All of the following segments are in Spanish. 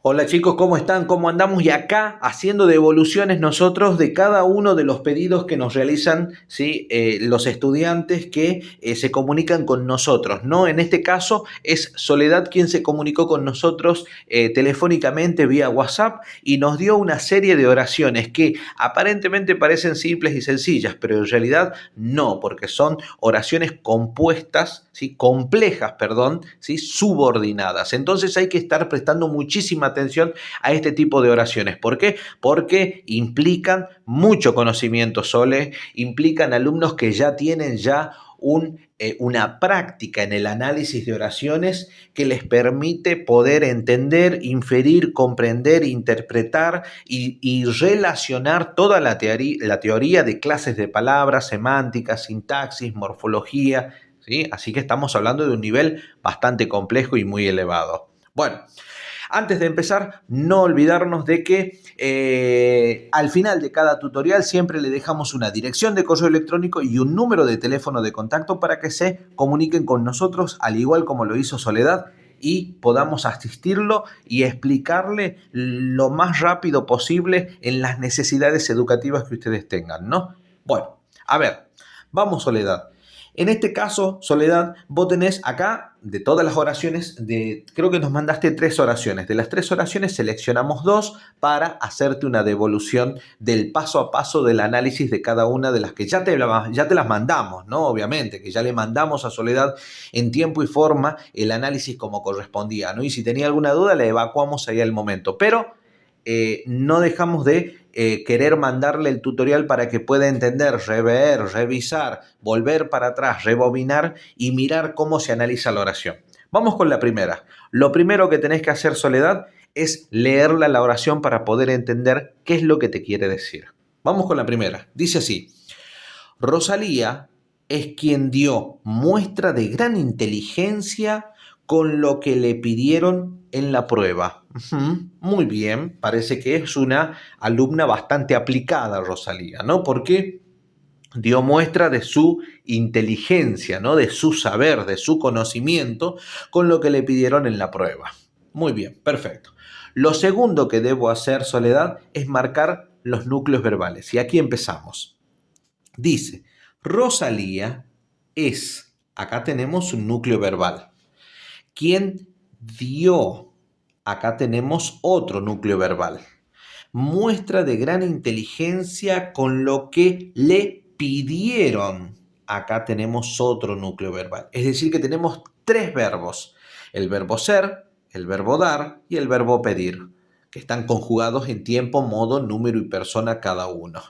Hola chicos, ¿cómo están? ¿Cómo andamos? Y acá haciendo devoluciones nosotros de cada uno de los pedidos que nos realizan, ¿sí? Los estudiantes que se comunican con nosotros, ¿no? En este caso es Soledad quien se comunicó con nosotros telefónicamente vía WhatsApp y nos dio una serie de oraciones que aparentemente parecen simples y sencillas, pero en realidad no, porque son oraciones compuestas, ¿sí? Complejas, perdón, ¿sí? Subordinadas. Entonces hay que estar prestando muchísima atención a este tipo de oraciones. ¿Por qué? Porque implican mucho conocimiento, Sole, implican alumnos que ya tienen una práctica en el análisis de oraciones que les permite poder entender, inferir, comprender, interpretar y relacionar toda la teoría de clases de palabras, semántica, sintaxis, morfología, ¿sí? Así que estamos hablando de un nivel bastante complejo y muy elevado. Bueno, antes de empezar, no olvidarnos de que al final de cada tutorial siempre le dejamos una dirección de correo electrónico y un número de teléfono de contacto para que se comuniquen con nosotros, al igual como lo hizo Soledad, y podamos asistirlo y explicarle lo más rápido posible en las necesidades educativas que ustedes tengan, ¿no? Bueno, a ver, vamos Soledad. En este caso, Soledad, vos tenés acá de todas las oraciones, creo que nos mandaste 3 oraciones. De las 3 oraciones seleccionamos 2 para hacerte una devolución del paso a paso del análisis de cada una de las que ya te las mandamos, ¿no? Obviamente, que ya le mandamos a Soledad en tiempo y forma el análisis como correspondía, ¿no? Y si tenía alguna duda, la evacuamos ahí al momento. Pero no dejamos de querer mandarle el tutorial para que pueda entender, rever, revisar, volver para atrás, rebobinar y mirar cómo se analiza la oración. Vamos con la primera. Lo primero que tenés que hacer, Soledad, es leerla la oración para poder entender qué es lo que te quiere decir. Vamos con la primera. Dice así: Rosalía es quien dio muestra de gran inteligencia con lo que le pidieron en la prueba. Muy bien, parece que es una alumna bastante aplicada, Rosalía, ¿no? Porque dio muestra de su inteligencia, ¿no? De su saber, de su conocimiento con lo que le pidieron en la prueba. Muy bien, perfecto. Lo segundo que debo hacer, Soledad, es marcar los núcleos verbales. Y aquí empezamos. Dice, Rosalía es, acá tenemos un núcleo verbal. ¿Quién dio? Acá tenemos otro núcleo verbal. Muestra de gran inteligencia con lo que le pidieron. Acá tenemos otro núcleo verbal. Es decir, que tenemos 3 verbos. El verbo ser, el verbo dar y el verbo pedir, que están conjugados en tiempo, modo, número y persona cada uno.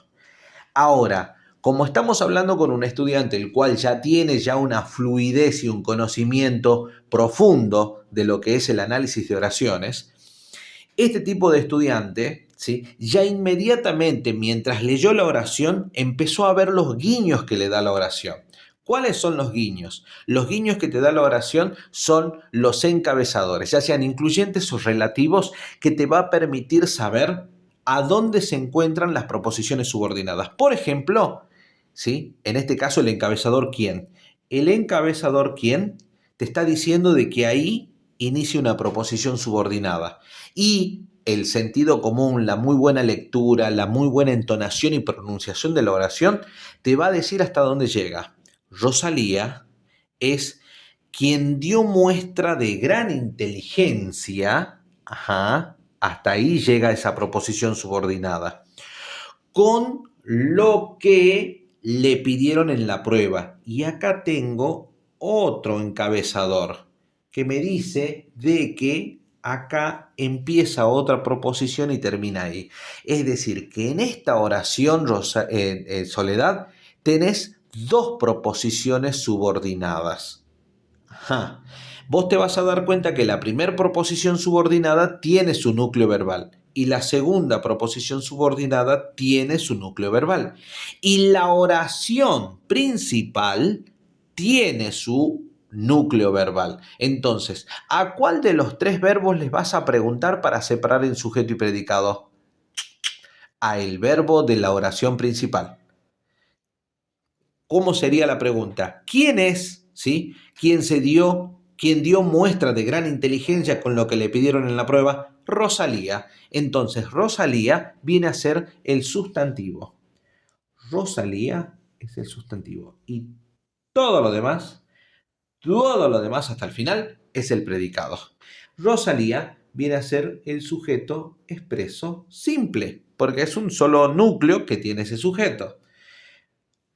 Ahora, como estamos hablando con un estudiante el cual ya tiene una fluidez y un conocimiento profundo de lo que es el análisis de oraciones, este tipo de estudiante, ¿sí? Ya inmediatamente mientras leyó la oración empezó a ver los guiños que le da la oración. ¿Cuáles son los guiños? Los guiños que te da la oración son los encabezadores, ya sean incluyentes o relativos, que te va a permitir saber a dónde se encuentran las proposiciones subordinadas. Por ejemplo, ¿sí? En este caso el encabezador ¿quién? El encabezador ¿quién? Te está diciendo de que ahí inicia una proposición subordinada. Y el sentido común, la muy buena lectura, la muy buena entonación y pronunciación de la oración te va a decir hasta dónde llega. Rosalía es quien dio muestra de gran inteligencia, hasta ahí llega esa proposición subordinada, con lo que le pidieron en la prueba. Y acá tengo otro encabezador que me dice de que acá empieza otra proposición y termina ahí. Es decir, que en esta oración, Soledad, tenés 2 proposiciones subordinadas. Ajá. Vos te vas a dar cuenta que la primera proposición subordinada tiene su núcleo verbal y la segunda proposición subordinada tiene su núcleo verbal. Y la oración principal tiene su núcleo verbal. Entonces, ¿a cuál de los 3 verbos les vas a preguntar para separar en sujeto y predicado? A el verbo de la oración principal. ¿Cómo sería la pregunta? ¿Quién es, sí? ¿Quién dio muestra de gran inteligencia con lo que le pidieron en la prueba? Rosalía. Entonces, Rosalía viene a ser el sustantivo. Rosalía es el sustantivo. Y todo lo demás hasta el final es el predicado. Rosalía viene a ser el sujeto expreso simple, porque es un solo núcleo que tiene ese sujeto.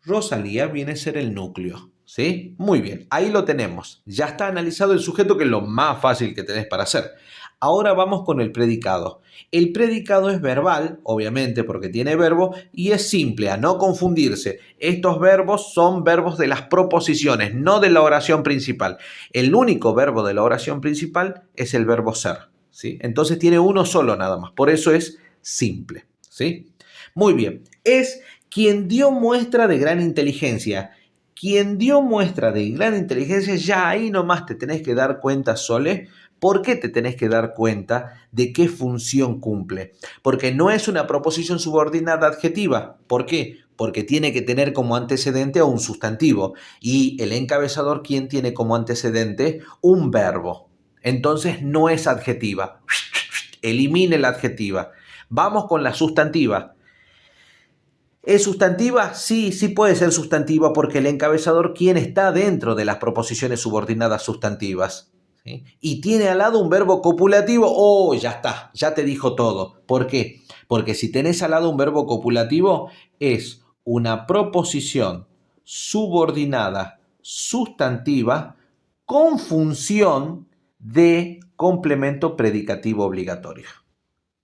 Rosalía viene a ser el núcleo, ¿sí? Muy bien, ahí lo tenemos. Ya está analizado el sujeto, que es lo más fácil que tenés para hacer. Ahora vamos con el predicado. El predicado es verbal, obviamente, porque tiene verbo, y es simple, a no confundirse. Estos verbos son verbos de las proposiciones, no de la oración principal. El único verbo de la oración principal es el verbo ser, ¿sí? Entonces tiene uno solo nada más, por eso es simple, ¿sí? Muy bien, es quien dio muestra de gran inteligencia. Quien dio muestra de gran inteligencia, ya ahí nomás te tenés que dar cuenta, Sole. ¿Por qué te tenés que dar cuenta de qué función cumple? Porque no es una proposición subordinada adjetiva. ¿Por qué? Porque tiene que tener como antecedente a un sustantivo. Y el encabezador, ¿quién tiene como antecedente? Un verbo. Entonces no es adjetiva. Elimine la adjetiva. Vamos con la sustantiva. ¿Es sustantiva? Sí, sí puede ser sustantiva, porque el encabezador, ¿quién está dentro de las proposiciones subordinadas sustantivas? ¿Sí? Y tiene al lado un verbo copulativo. ¡Oh, ya está! Ya te dijo todo. ¿Por qué? Porque si tenés al lado un verbo copulativo, es una proposición subordinada sustantiva con función de complemento predicativo obligatorio.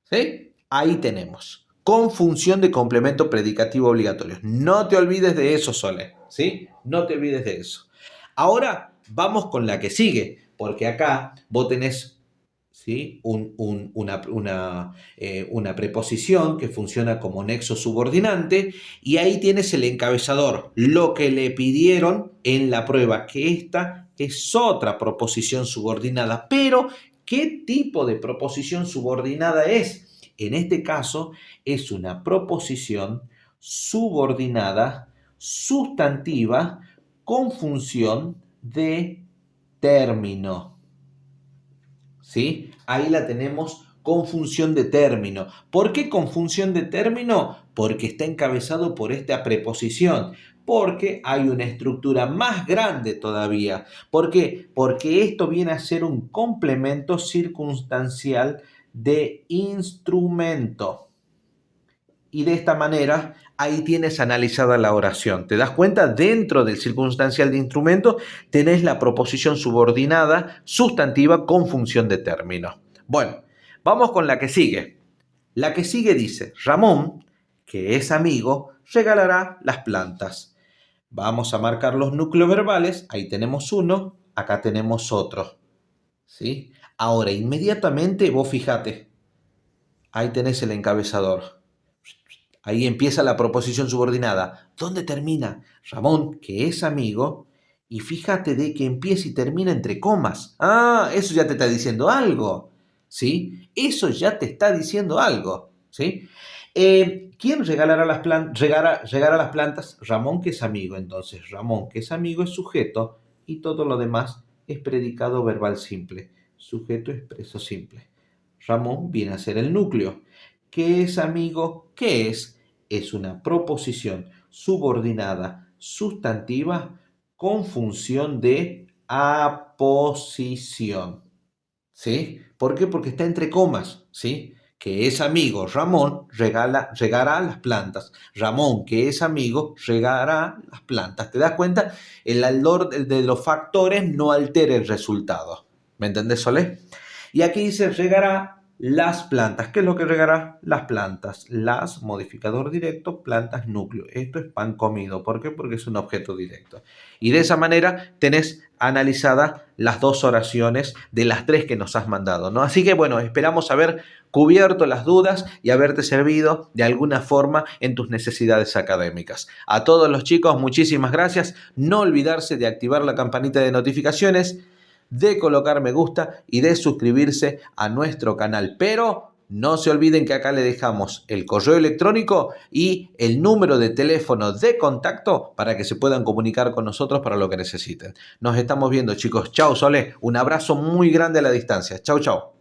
¿Sí? Ahí tenemos. Con función de complemento predicativo obligatorio. No te olvides de eso, Sole. ¿Sí? No te olvides de eso. Ahora vamos con la que sigue, porque acá vos tenés, ¿sí?, una preposición que funciona como nexo subordinante, y ahí tienes el encabezador, lo que le pidieron en la prueba, que esta es otra proposición subordinada. Pero, ¿qué tipo de proposición subordinada es? En este caso, es una proposición subordinada sustantiva con función de término. ¿Sí? Ahí la tenemos con función de término. ¿Por qué con función de término? Porque está encabezado por esta preposición. Porque hay una estructura más grande todavía. ¿Por qué? Porque esto viene a ser un complemento circunstancial de instrumento. Y de esta manera, ahí tienes analizada la oración. ¿Te das cuenta? Dentro del circunstancial de instrumento tenés la proposición subordinada sustantiva con función de término. Bueno, vamos con la que sigue. La que sigue dice: Ramón, que es amigo, regalará las plantas. Vamos a marcar los núcleos verbales. Ahí tenemos uno, acá tenemos otro. ¿Sí? Ahora, inmediatamente vos fíjate. Ahí tenés el encabezador. Ahí empieza la proposición subordinada. ¿Dónde termina? Ramón, que es amigo, y fíjate de que empieza y termina entre comas. Ah, eso ya te está diciendo algo, ¿sí? Eso ya te está diciendo algo, ¿sí? ¿Quién regalará regará las plantas? Ramón, que es amigo. Entonces, Ramón, que es amigo, es sujeto, y todo lo demás es predicado verbal simple, sujeto expreso simple. Ramón viene a ser el núcleo. ¿Qué es amigo? ¿Qué es? Es una proposición subordinada sustantiva con función de aposición. ¿Sí? ¿Por qué? Porque está entre comas, ¿sí? Que es amigo, Ramón regará las plantas. Ramón, que es amigo, regará las plantas. ¿Te das cuenta? El orden de los factores no altera el resultado. ¿Me entendés, Solé? Y aquí dice regará las plantas. ¿Qué es lo que regará? Las plantas. Las, modificador directo, plantas, núcleo. Esto es pan comido. ¿Por qué? Porque es un objeto directo. Y de esa manera tenés analizadas las dos oraciones de las tres que nos has mandado, ¿no? Así que bueno, esperamos haber cubierto las dudas y haberte servido de alguna forma en tus necesidades académicas. A todos los chicos, muchísimas gracias. No olvidarse de activar la campanita de notificaciones, de colocar me gusta y de suscribirse a nuestro canal. Pero no se olviden que acá le dejamos el correo electrónico y el número de teléfono de contacto para que se puedan comunicar con nosotros para lo que necesiten. Nos estamos viendo, chicos. Chau, Sole. Un abrazo muy grande a la distancia. Chau, chau.